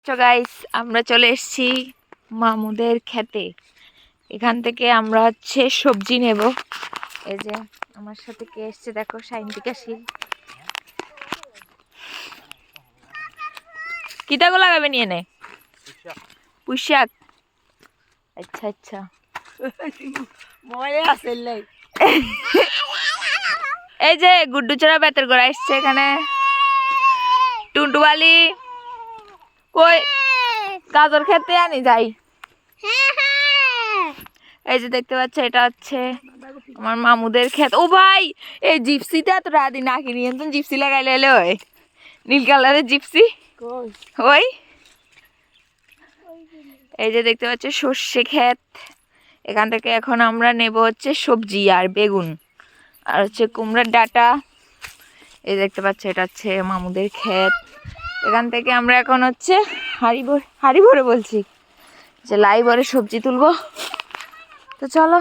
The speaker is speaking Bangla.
তো গাইস আমরা চলে এসেছি মামুদের খেতে। এখান থেকে আমরা সবজি নেব। এই যে আমার সাথে কে এসছে দেখো, সাইন্তিকা শীল। কিতাগো লাগাবে নিয়ে নে পুঁইশাক। আচ্ছা আচ্ছা এই যে গুড্ডু চড়া বেতের গোড়া এসছে এখানে। টুনটুবালি কই গাজর খেতে আনি যাই। এই যে দেখতে পাচ্ছ এটা হচ্ছে আমার মামুদের ক্ষেত। ও ভাই এই জিপসিটা তো রাদি না কিনি একদম জিপসি লাগাইলে এলে হয় নীল কালারের জিপসি। ওই এই যে দেখতে পাচ্ছ সর্ষে ক্ষেত। এখান থেকে এখন আমরা নেব হচ্ছে সবজি আর বেগুন আর হচ্ছে কুমড়ার ডাঁটা। এই দেখতে পাচ্ছ এটা হচ্ছে মামুদের ক্ষেত। এখান থেকে আমরা এখন হচ্ছে হাড়ি ভরে বলছি যে লাই ভরে সবজি তুলবো। তো চলো।